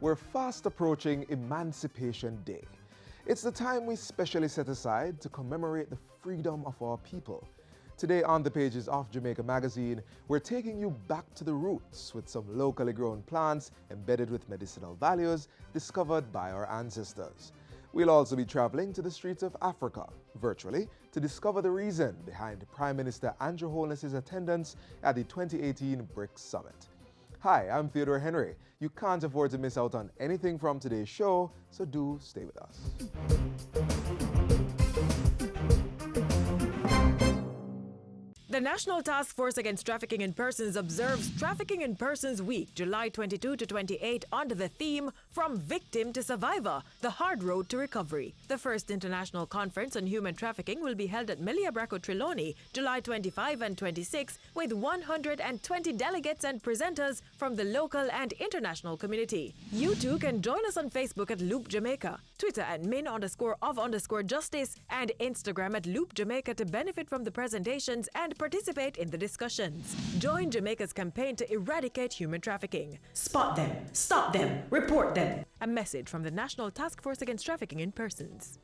we're fast approaching Emancipation Day. It's the time we specially set aside to commemorate the freedom of our people. Today on the pages of Jamaica Magazine, we're taking you back to the roots with some locally grown plants embedded with medicinal values discovered by our ancestors. We'll also be traveling to the streets of Africa, virtually, to discover the reason behind Prime Minister Andrew Holness's attendance at the 2018 BRICs Summit. Hi, I'm Theodore Henry. You can't afford to miss out on anything from today's show, so do stay with us. The National Task Force Against Trafficking in Persons observes Trafficking in Persons Week, July 22 to 28, under the theme From Victim to Survivor, The Hard Road to Recovery. The first international conference on human trafficking will be held at Milia Bracco Trelawney, July 25 and 26, with 120 delegates and presenters from the local and international community. You too can join us on Facebook at Loop Jamaica, Twitter at min_of_justice, and Instagram at Loop Jamaica to benefit from the presentations and participate in the discussions. Join Jamaica's campaign to eradicate human trafficking. Spot them, stop them, report them. A message from the National Task Force Against Trafficking in Persons.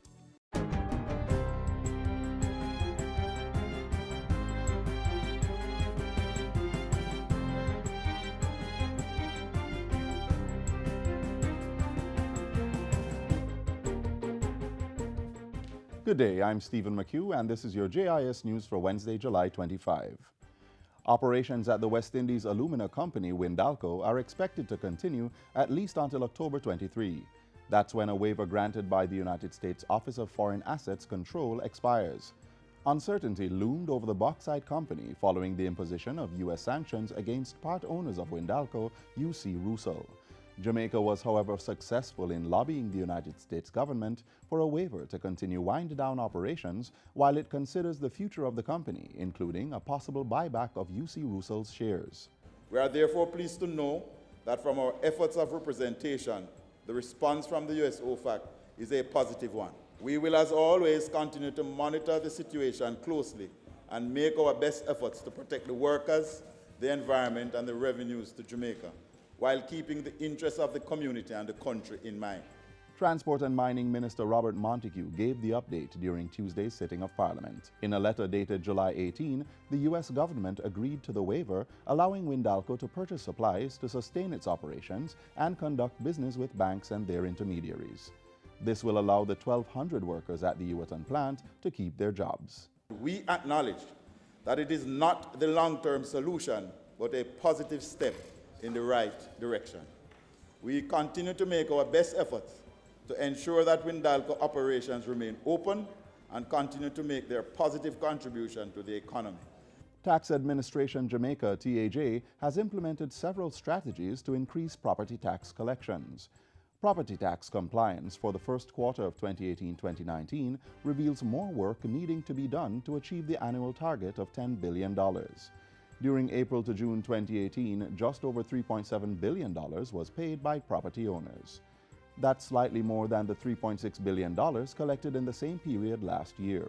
Good day, I'm Stephen McHugh, and this is your JIS News for Wednesday, July 25. Operations at the West Indies Alumina Company, Windalco, are expected to continue at least until October 23. That's when a waiver granted by the United States Office of Foreign Assets Control expires. Uncertainty loomed over the bauxite company following the imposition of U.S. sanctions against part owners of Windalco, UC Rusal. Jamaica was, however, successful in lobbying the United States government for a waiver to continue wind-down operations while it considers the future of the company, including a possible buyback of UC Rusal's shares. We are therefore pleased to know that from our efforts of representation, the response from the U.S. OFAC is a positive one. We will, as always, continue to monitor the situation closely and make our best efforts to protect the workers, the environment, and the revenues to Jamaica, while keeping the interests of the community and the country in mind. Transport and Mining Minister Robert Montego gave the update during Tuesday's sitting of Parliament. In a letter dated July 18, the U.S. government agreed to the waiver, allowing Windalco to purchase supplies to sustain its operations and conduct business with banks and their intermediaries. This will allow the 1,200 workers at the Ewerton plant to keep their jobs. We acknowledge that it is not the long-term solution, but a positive step in the right direction. We continue to make our best efforts to ensure that Windalco operations remain open and continue to make their positive contribution to the economy. Tax Administration Jamaica, TAJ, has implemented several strategies to increase property tax collections. Property tax compliance for the first quarter of 2018-2019 reveals more work needing to be done to achieve the annual target of $10 billion. During April to June 2018, just over $3.7 billion was paid by property owners. That's slightly more than the $3.6 billion collected in the same period last year.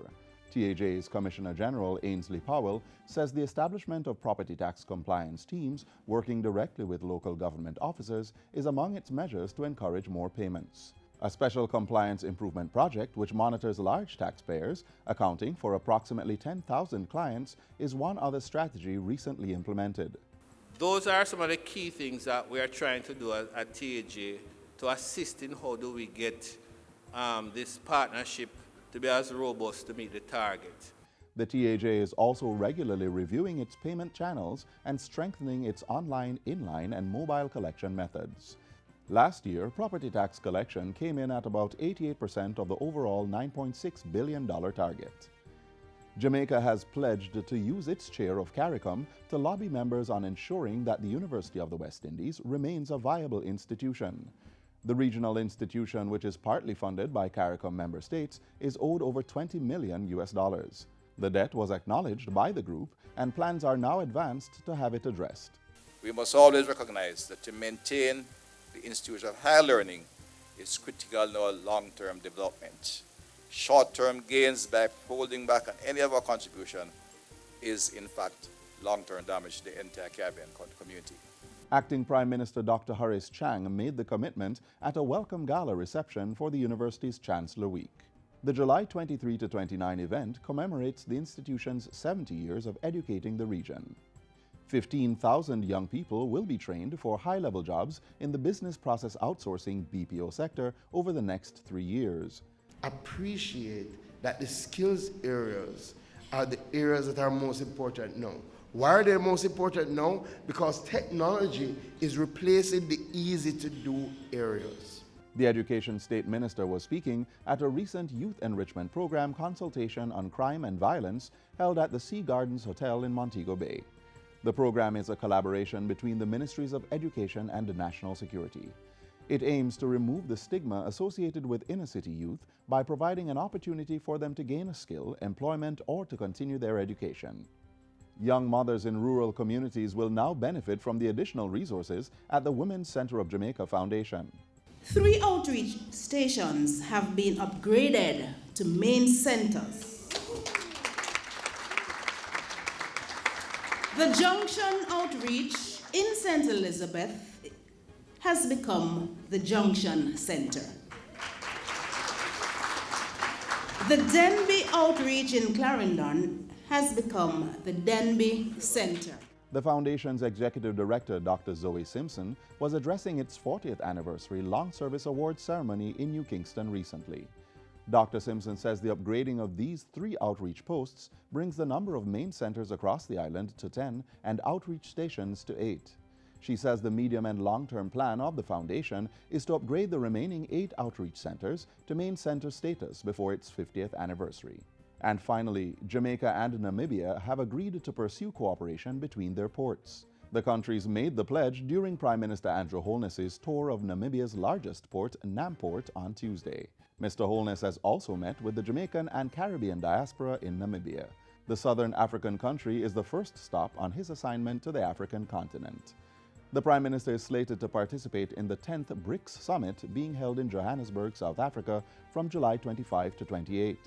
TAJ's Commissioner General Ainsley Powell says the establishment of property tax compliance teams working directly with local government officers is among its measures to encourage more payments. A special compliance improvement project which monitors large taxpayers, accounting for approximately 10,000 clients, is one other strategy recently implemented. Those are some of the key things that we are trying to do at TAJ to assist in how do we get this partnership to be as robust to meet the target. The TAJ is also regularly reviewing its payment channels and strengthening its online, inline, and mobile collection methods. Last year, property tax collection came in at about 88% of the overall $9.6 billion target. Jamaica has pledged to use its share of CARICOM to lobby members on ensuring that the University of the West Indies remains a viable institution. The regional institution, which is partly funded by CARICOM member states, is owed over $20 million. The debt was acknowledged by the group, and plans are now advanced to have it addressed. We must always recognize that to maintain the institution of higher learning is critical to our long-term development. Short-term gains by holding back on any of our contribution is, in fact, long-term damage to the entire Caribbean community. Acting Prime Minister Dr. Horace Chang made the commitment at a welcome gala reception for the university's Chancellor Week. The July 23 to 29 event commemorates the institution's 70 years of educating the region. 15,000 young people will be trained for high-level jobs in the business process outsourcing BPO sector over the next 3 years. Appreciate that the skills areas are the areas that are most important now. Why are they most important now? Because technology is replacing the easy-to-do areas. The Education State Minister was speaking at a recent youth enrichment program consultation on crime and violence held at the Sea Gardens Hotel in Montego Bay. The program is a collaboration between the Ministries of Education and National Security. It aims to remove the stigma associated with inner-city youth by providing an opportunity for them to gain a skill, employment, or to continue their education. Young mothers in rural communities will now benefit from the additional resources at the Women's Center of Jamaica Foundation. 3 outreach stations have been upgraded to main centers. The Junction Outreach in St. Elizabeth has become the Junction Center. The Denby Outreach in Clarendon has become the Denby Center. The Foundation's Executive Director, Dr. Zoe Simpson, was addressing its 40th anniversary Long Service Awards ceremony in New Kingston recently. Dr. Simpson says the upgrading of these 3 outreach posts brings the number of main centers across the island to 10 and outreach stations to 8. She says the medium and long-term plan of the Foundation is to upgrade the remaining 8 outreach centers to main center status before its 50th anniversary. And finally, Jamaica and Namibia have agreed to pursue cooperation between their ports. The countries made the pledge during Prime Minister Andrew Holness's tour of Namibia's largest port, Namport, on Tuesday. Mr. Holness has also met with the Jamaican and Caribbean diaspora in Namibia. The southern African country is the first stop on his assignment to the African continent. The Prime Minister is slated to participate in the 10th BRICs Summit being held in Johannesburg, South Africa from July 25 to 28.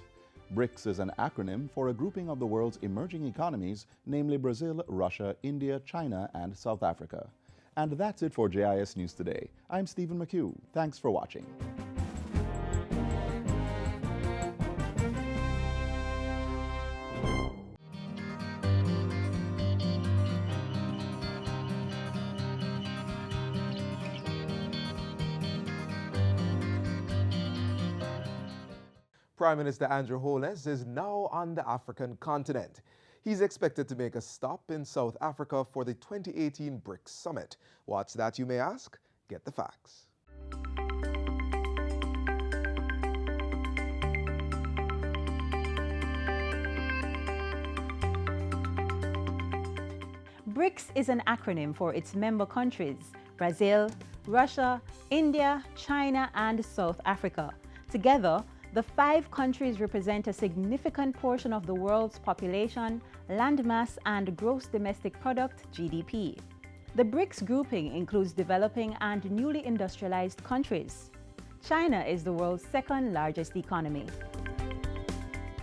BRICs is an acronym for a grouping of the world's emerging economies, namely Brazil, Russia, India, China, and South Africa. And that's it for JIS News Today. I'm Stephen McHugh. Thanks for watching. Prime Minister Andrew Holness is now on the African continent. He's expected to make a stop in South Africa for the 2018 BRICS Summit. What's that, you may ask? Get the facts. BRICS is an acronym for its member countries, Brazil, Russia, India, China, and South Africa. Together, the 5 countries represent a significant portion of the world's population, landmass, and gross domestic product, GDP. The BRICS grouping includes developing and newly industrialized countries. China is the world's 2nd largest economy.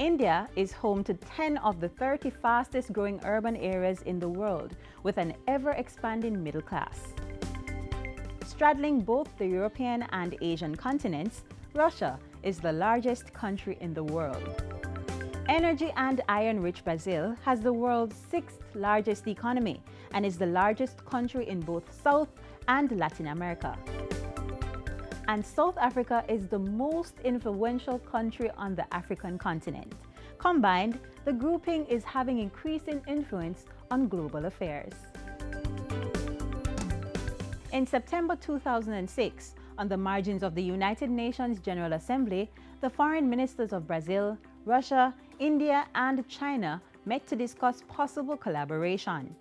India is home to 10 of the 30 fastest growing urban areas in the world, with an ever-expanding middle class. Straddling both the European and Asian continents, Russia is the largest country in the world. Energy and iron-rich Brazil has the world's 6th largest economy and is the largest country in both South and Latin America. And South Africa is the most influential country on the African continent. Combined, the grouping is having increasing influence on global affairs. In September 2006, on the margins of the United Nations General Assembly, the foreign ministers of Brazil, Russia, India, and China met to discuss possible collaboration.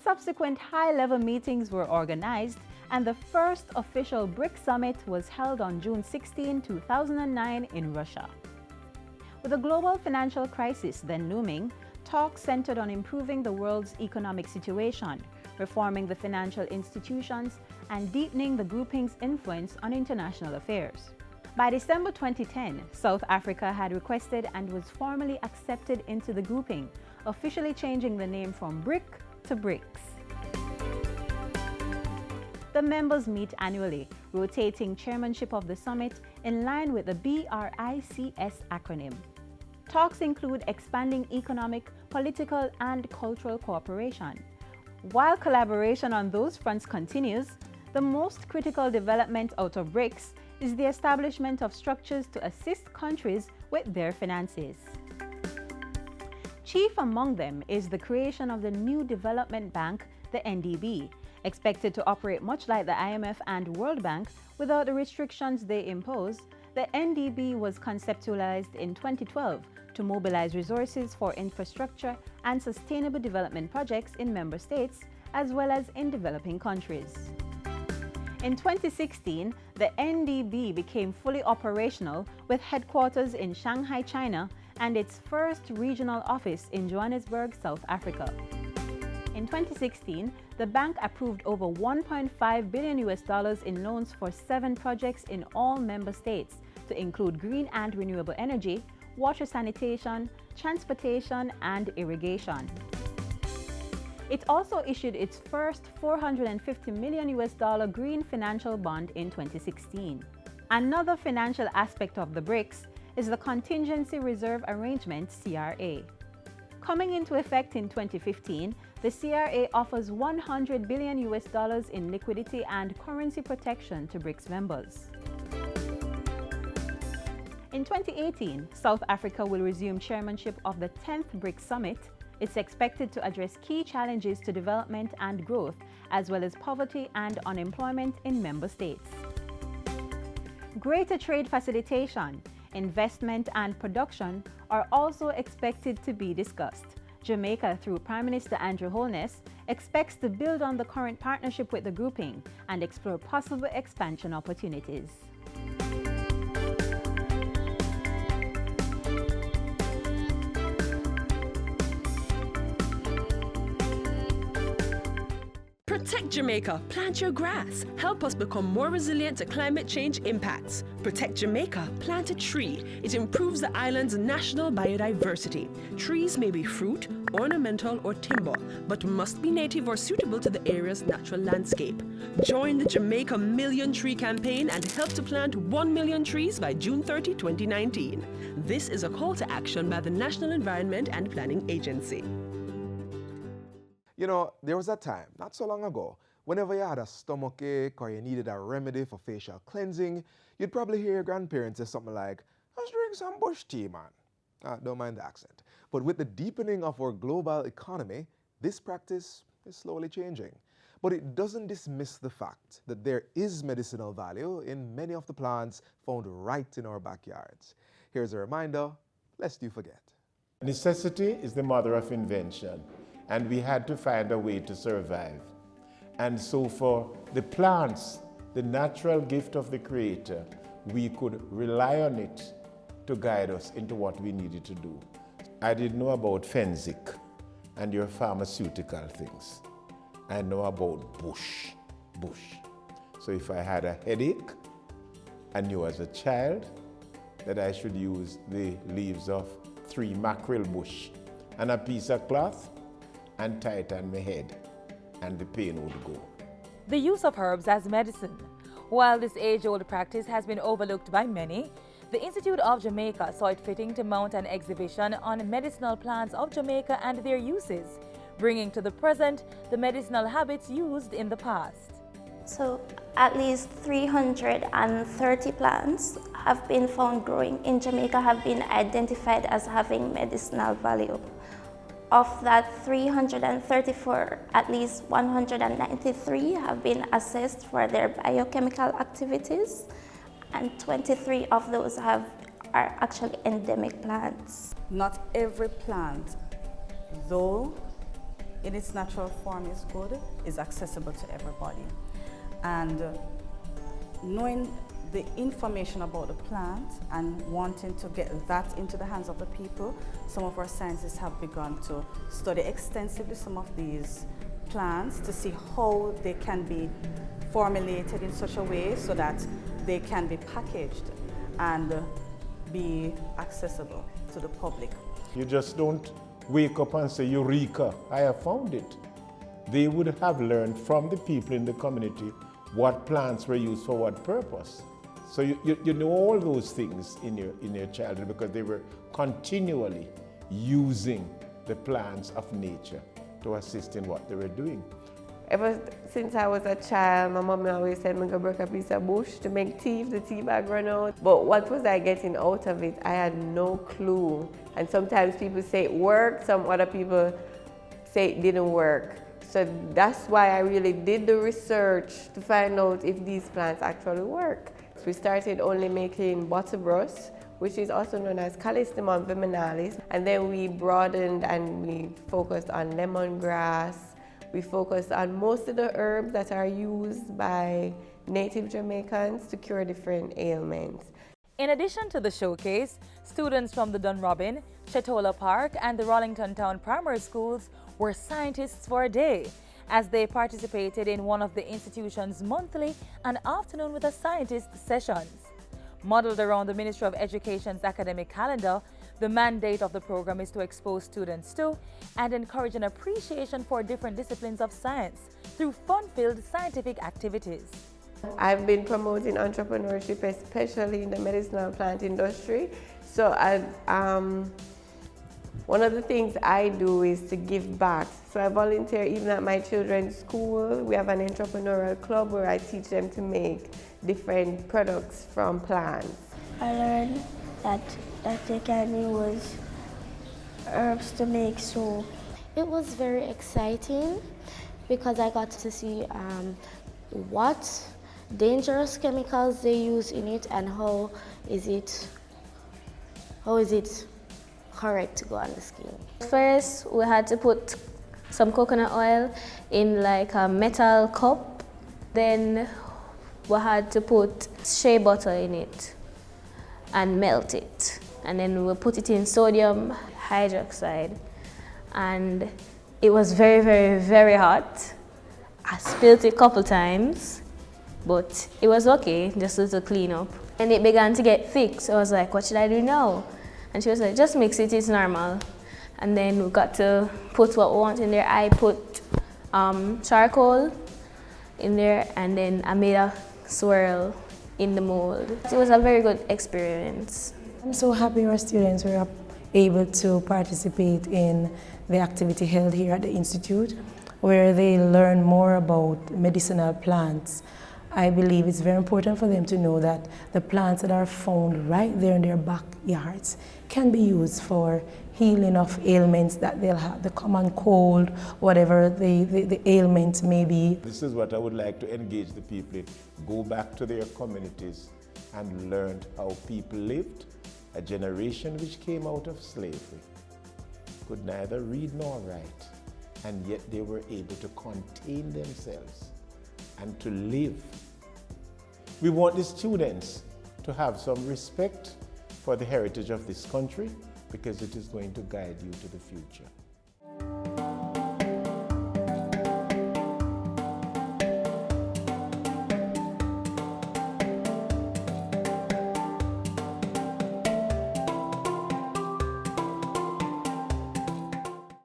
Subsequent high-level meetings were organized, and the first official BRICS summit was held on June 16, 2009 in Russia. With the global financial crisis then looming, talks centered on improving the world's economic situation, reforming the financial institutions, and deepening the grouping's influence on international affairs. By December 2010, South Africa had requested and was formally accepted into the grouping, officially changing the name from BRIC to BRICS. The members meet annually, rotating chairmanship of the summit in line with the BRICS acronym. Talks include expanding economic, political, and cultural cooperation. While collaboration on those fronts continues, the most critical development out of BRICS is the establishment of structures to assist countries with their finances. Chief among them is the creation of the new development bank, the NDB, expected to operate much like the IMF and World Bank without the restrictions they impose. The NDB was conceptualized in 2012 to mobilize resources for infrastructure and sustainable development projects in member states as well as in developing countries. In 2016, the NDB became fully operational with headquarters in Shanghai, China, and its first regional office in Johannesburg, South Africa. In 2016, the bank approved over $1.5 billion in loans for 7 projects in all member states to include green and renewable energy, water sanitation, transportation, and irrigation. It also issued its first $450 million green financial bond in 2016. Another financial aspect of the BRICS is the Contingency Reserve Arrangement, CRA. Coming into effect in 2015, the CRA offers $100 billion in liquidity and currency protection to BRICS members. In 2018, South Africa will resume chairmanship of the 10th BRICS Summit. It's expected to address key challenges to development and growth, as well as poverty and unemployment in member states. Greater trade facilitation, investment and production are also expected to be discussed. Jamaica, through Prime Minister Andrew Holness, expects to build on the current partnership with the grouping and explore possible expansion opportunities. Protect Jamaica, plant your grass. Help us become more resilient to climate change impacts. Protect Jamaica, plant a tree. It improves the island's national biodiversity. Trees may be fruit, ornamental, or timber, but must be native or suitable to the area's natural landscape. Join the Jamaica Million Tree Campaign and help to plant 1 million trees by June 30, 2019. This is a call to action by the National Environment and Planning Agency. You know, there was a time, not so long ago, whenever you had a stomachache or you needed a remedy for facial cleansing, you'd probably hear your grandparents say something like, "Let's drink some bush tea, man." Don't mind the accent. But with the deepening of our global economy, this practice is slowly changing. But it doesn't dismiss the fact that there is medicinal value in many of the plants found right in our backyards. Here's a reminder, lest you forget. Necessity is the mother of invention, and we had to find a way to survive. And so for the plants, the natural gift of the Creator, we could rely on it to guide us into what we needed to do. I didn't know about Fenzik and your pharmaceutical things. I know about bush. So if I had a headache, I knew as a child that I should use the leaves of 3 mackerel bush and a piece of cloth and tie it on my head, and the pain would go. The use of herbs as medicine. While this age-old practice has been overlooked by many, the Institute of Jamaica saw it fitting to mount an exhibition on medicinal plants of Jamaica and their uses, bringing to the present the medicinal habits used in the past. So at least 330 plants have been found growing in Jamaica, have been identified as having medicinal value. Of that 334, at least 193 have been assessed for their biochemical activities, and 23 of those are actually endemic plants. Not every plant, though in its natural form is good, is accessible to everybody. And knowing the information about the plant and wanting to get that into the hands of the people, some of our scientists have begun to study extensively some of these plants to see how they can be formulated in such a way so that they can be packaged and be accessible to the public. You just don't wake up and say, "Eureka, I have found it." They would have learned from the people in the community what plants were used for what purpose. So you know all those things in your childhood because they were continually using the plants of nature to assist in what they were doing. Ever since I was a child, my mom always said me go break a piece of bush to make tea if the tea bag run out. But what was I getting out of it? I had no clue. And sometimes people say it worked, some other people say it didn't work. So that's why I really did the research to find out if these plants actually work. So we started only making butterbrush, which is also known as Callistemon viminalis. And then we broadened and we focused on lemongrass. We focused on most of the herbs that are used by native Jamaicans to cure different ailments. In addition to the showcase, students from the Dunrobin, Chetola Park, and the Rollington Town primary schools were scientists for a day as they participated in one of the institution's monthly and afternoon with a scientist sessions. Modeled around the Ministry of Education's academic calendar, the mandate of the program is to expose students to and encourage an appreciation for different disciplines of science through fun-filled scientific activities. I've been promoting entrepreneurship, especially in the medicinal plant industry. So one of the things I do is to give back. So I volunteer even at my children's school. We have an entrepreneurial club where I teach them to make different products from plants. I learned that they can use herbs to make soap. It was very exciting because I got to see what dangerous chemicals they use in it and how is it correct to go on the skin. First, we had to put some coconut oil in like a metal cup. Then we had to put shea butter in it and melt it. And then we put it in sodium hydroxide. And it was very, very, very hot. I spilled it a couple times, but it was okay, just a little clean up. And it began to get thick, so I was like, what should I do now? And she was like, just mix it, it's normal. And then we got to put what we want in there. I put charcoal in there, and then I made a swirl in the mold. It was a very good experience. I'm so happy our students were able to participate in the activity held here at the Institute, where they learn more about medicinal plants. I believe it's very important for them to know that the plants that are found right there in their backyards can be used for healing of ailments that they'll have, the common cold, whatever the ailment may be. This is what I would like to engage the people in. Go back to their communities and learn how people lived. A generation which came out of slavery could neither read nor write, and yet they were able to contain themselves and to live. We want the students to have some respect for the heritage of this country because it is going to guide you to the future.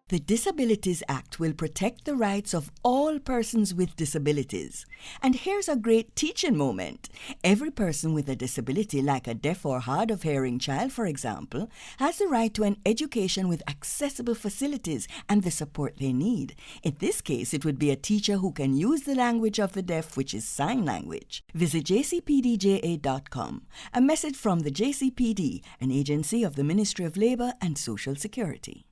The Disabilities Act will protect the rights of all persons with disabilities. And here's a great teaching moment. Every person with a disability, like a deaf or hard of hearing child, for example, has the right to an education with accessible facilities and the support they need. In this case, it would be a teacher who can use the language of the deaf, which is sign language. Visit jcpdja.com. A message from the JCPD, an agency of the Ministry of Labour and Social Security.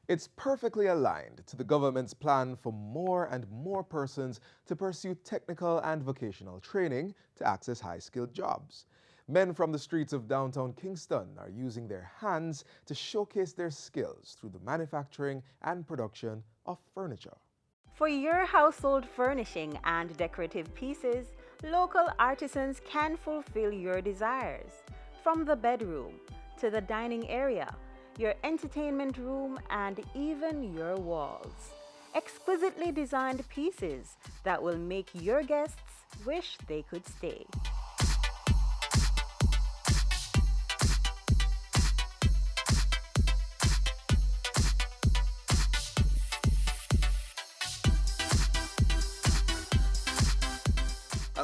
It's perfectly aligned to the government's plan for more and more persons to pursue technical and vocational training to access high-skilled jobs. Men from the streets of downtown Kingston are using their hands to showcase their skills through the manufacturing and production of furniture. For your household furnishing and decorative pieces, local artisans can fulfill your desires. From the bedroom to the dining area, your entertainment room, and even your walls. Exquisitely designed pieces that will make your guests wish they could stay.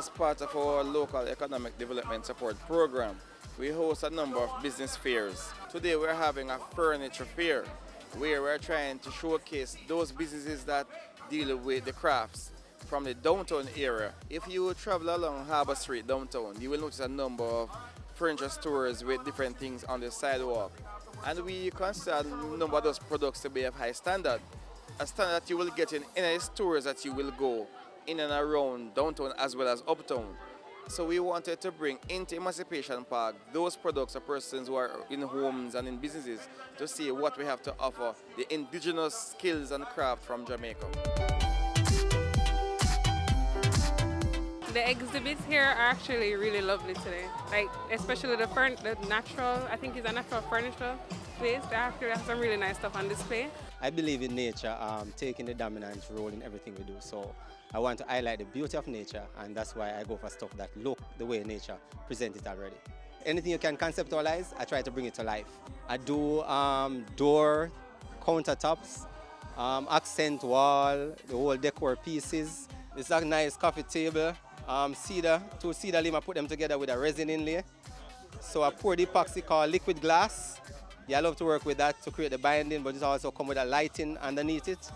As part of our local economic development support program, we host a number of business fairs. Today we're having a furniture fair where we're trying to showcase those businesses that deal with the crafts from the downtown area. If you travel along Harbour Street downtown, you will notice a number of furniture stores with different things on the sidewalk. And we consider a number of those products to be of high standard, a standard that you will get in any stores that you will go in and around downtown as well as uptown. So we wanted to bring into Emancipation Park those products of persons who are in homes and in businesses to see what we have to offer, the indigenous skills and craft from Jamaica. The exhibits here are actually really lovely today. Like, especially the natural, I think it's a natural furniture place. They actually have some really nice stuff on display. I believe in nature taking the dominant role in everything we do. So I want to highlight the beauty of nature, and that's why I go for stuff that look the way nature presents it already. Anything you can conceptualize, I try to bring it to life. I do door, countertops, accent wall, the whole decor pieces. This is a nice coffee table. Two cedar limb, I put them together with a resin inlay. So I pour the epoxy called liquid glass. Yeah, I love to work with that to create the binding, but it also comes with a lighting underneath it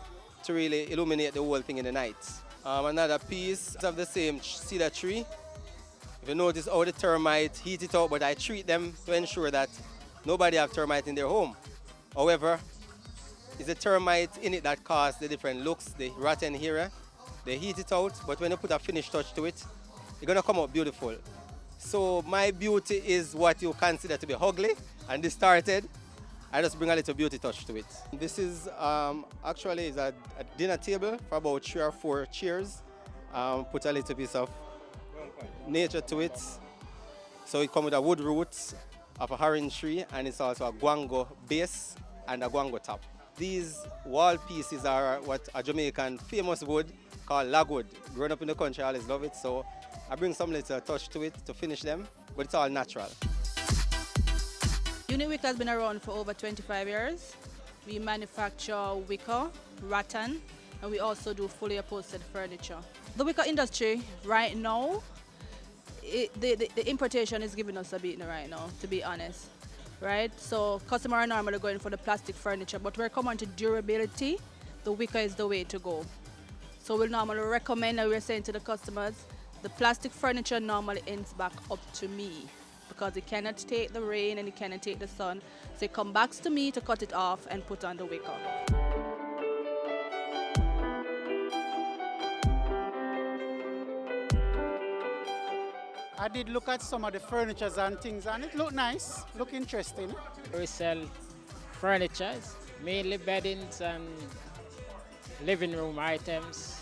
to really illuminate the whole thing in the night. Another piece of the same cedar tree. If you notice how the termite heat it out, but I treat them to ensure that nobody have termite in their home. However, it's the termite in it that causes the different looks, the rotten area. They heat it out, but when you put a finished touch to it, it's gonna come out beautiful. So my beauty is what you consider to be ugly and distorted. I just bring a little beauty touch to it. This is actually is a dinner table for about 3 or 4 chairs. Put a little piece of nature to it. So it comes with a wood roots of a orange tree, and it's also a guango base and a guango top. These wall pieces are what a Jamaican famous wood called logwood. Growing up in the country, I always love it, so I bring some little touch to it to finish them, but it's all natural. Uniwick has been around for over 25 years. We manufacture wicker, rattan, and we also do fully upholstered furniture. The wicker industry right now, the importation is giving us a beating right now, to be honest. Right? So customers are normally going for the plastic furniture, but we're coming to durability. The wicker is the way to go. So we'll normally recommend, and we're saying to the customers, the plastic furniture normally ends back up to me because it cannot take the rain and it cannot take the sun. So it comes back to me to cut it off and put on the wicker. I did look at some of the furnitures and things, and it looked nice, looked interesting. We sell furniture, mainly beddings and living room items.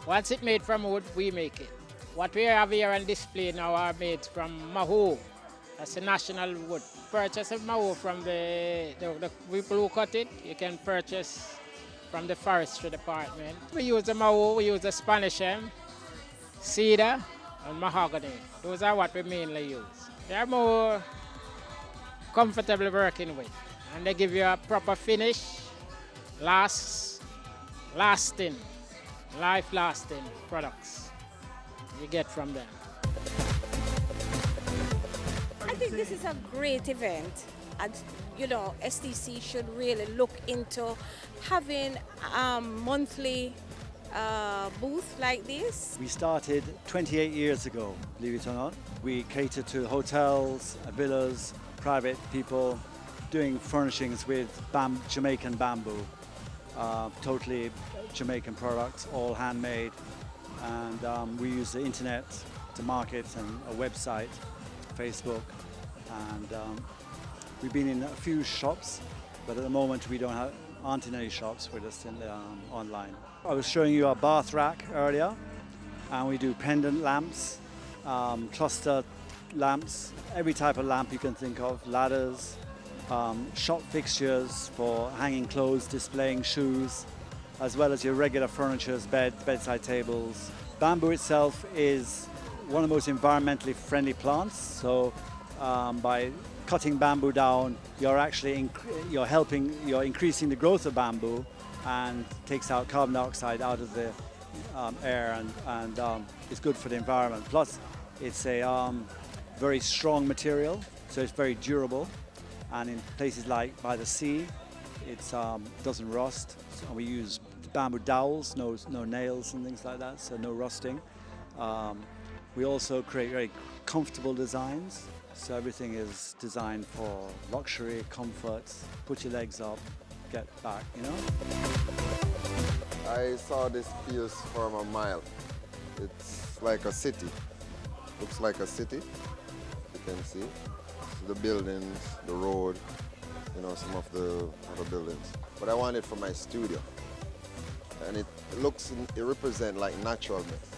Once it's made from wood, we make it. What we have here on display now are made from maho. That's a national wood. Purchase of maho from the people who cut it. You can purchase from the forestry department. We use the maho, we use the Spanish elm, cedar, and mahogany. Those are what we mainly use. They are more comfortable working with, and they give you a proper finish, lasting, life-lasting products you get from them. I think this is a great event, and you know, STC should really look into having monthly booth like this. We started 28 years ago, believe it or not. We cater to hotels, villas, private people, doing furnishings with Jamaican bamboo, totally Jamaican products, all handmade. And we use the internet to market and a website, Facebook. And we've been in a few shops, but at the moment we aren't in any shops, we're just in online. I was showing you our bath rack earlier, and we do pendant lamps, cluster lamps, every type of lamp you can think of, ladders, shop fixtures for hanging clothes, displaying shoes, as well as your regular furniture, bedside tables. Bamboo itself is one of the most environmentally friendly plants, so by cutting bamboo down, you're actually you're increasing the growth of bamboo and takes out carbon dioxide out of the air and it's good for the environment. Plus, it's a very strong material, so it's very durable. And in places like by the sea, it doesn't rust. So we use bamboo dowels, no nails and things like that, so no rusting. We also create very comfortable designs. So everything is designed for luxury, comfort, put your legs up, get back, you know? I saw this piece from a mile. It's like a city. Looks like a city, you can see. The buildings, the road, you know, some of the other buildings. But I want it for my studio. And it represents like naturalness.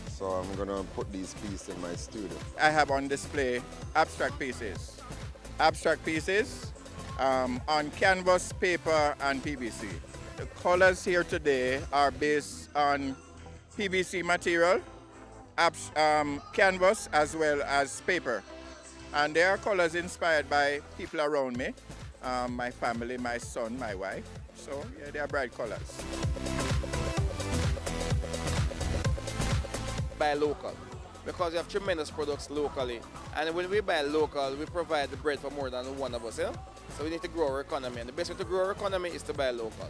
So I'm gonna put these pieces in my studio. I have on display abstract pieces. Abstract pieces on canvas, paper, and PVC. The colors here today are based on PVC material, canvas, as well as paper. And they are colors inspired by people around me, my family, my son, my wife. So yeah, they are bright colors. Buy local, because we have tremendous products locally, and when we buy local, we provide the bread for more than one of us, yeah? So we need to grow our economy, and the best way to grow our economy is to buy local.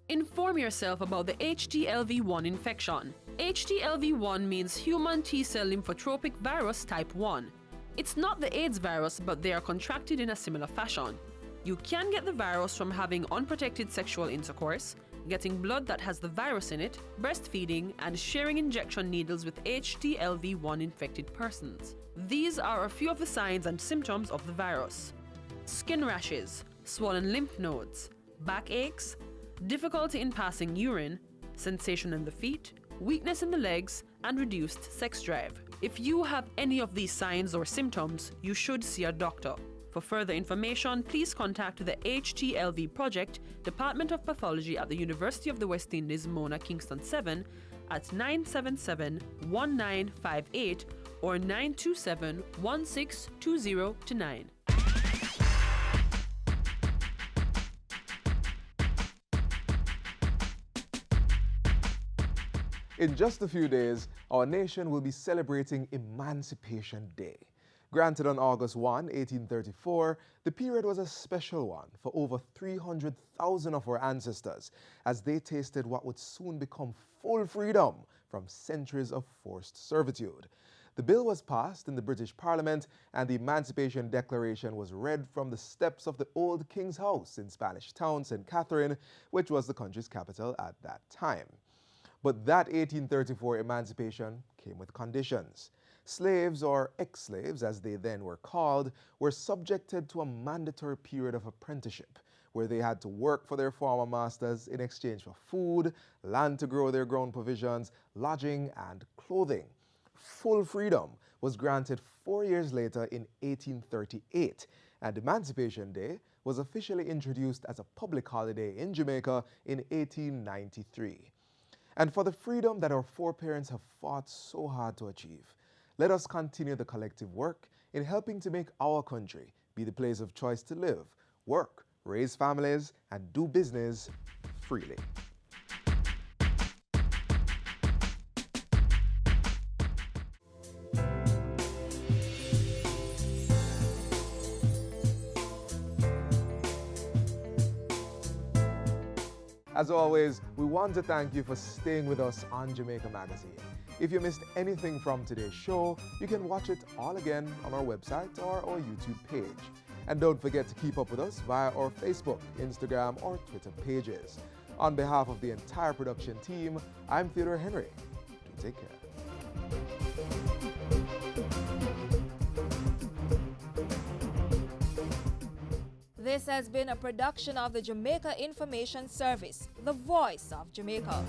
Inform yourself about the HTLV1 infection. HTLV1 means human T-cell lymphotropic virus type 1. It's not the AIDS virus, but they are contracted in a similar fashion. You can get the virus from having unprotected sexual intercourse, getting blood that has the virus in it, breastfeeding, and sharing injection needles with HTLV1 infected persons. These are a few of the signs and symptoms of the virus: skin rashes, swollen lymph nodes, backaches, difficulty in passing urine, sensation in the feet, weakness in the legs, and reduced sex drive. If you have any of these signs or symptoms, you should see a doctor. For further information, please contact the HTLV Project, Department of Pathology at the University of the West Indies, Mona, Kingston 7 at 977-1958 or 927-1620-9. In just a few days, our nation will be celebrating Emancipation Day. Granted on August 1, 1834, the period was a special one for over 300,000 of our ancestors as they tasted what would soon become full freedom from centuries of forced servitude. The bill was passed in the British Parliament and the Emancipation Declaration was read from the steps of the old King's House in Spanish Town, St. Catherine, which was the country's capital at that time. But that 1834 emancipation came with conditions. Slaves, or ex-slaves as they then were called, were subjected to a mandatory period of apprenticeship where they had to work for their former masters in exchange for food, land to grow their grown provisions, lodging, and clothing. Full freedom was granted 4 years later in 1838, and Emancipation Day was officially introduced as a public holiday in Jamaica in 1893. And for the freedom that our foreparents have fought so hard to achieve, let us continue the collective work in helping to make our country be the place of choice to live, work, raise families, and do business freely. As always, we want to thank you for staying with us on Jamaica Magazine. If you missed anything from today's show, you can watch it all again on our website or our YouTube page. And don't forget to keep up with us via our Facebook, Instagram, or Twitter pages. On behalf of the entire production team, I'm Theodore Henry. Do take care. This has been a production of the Jamaica Information Service, the voice of Jamaica.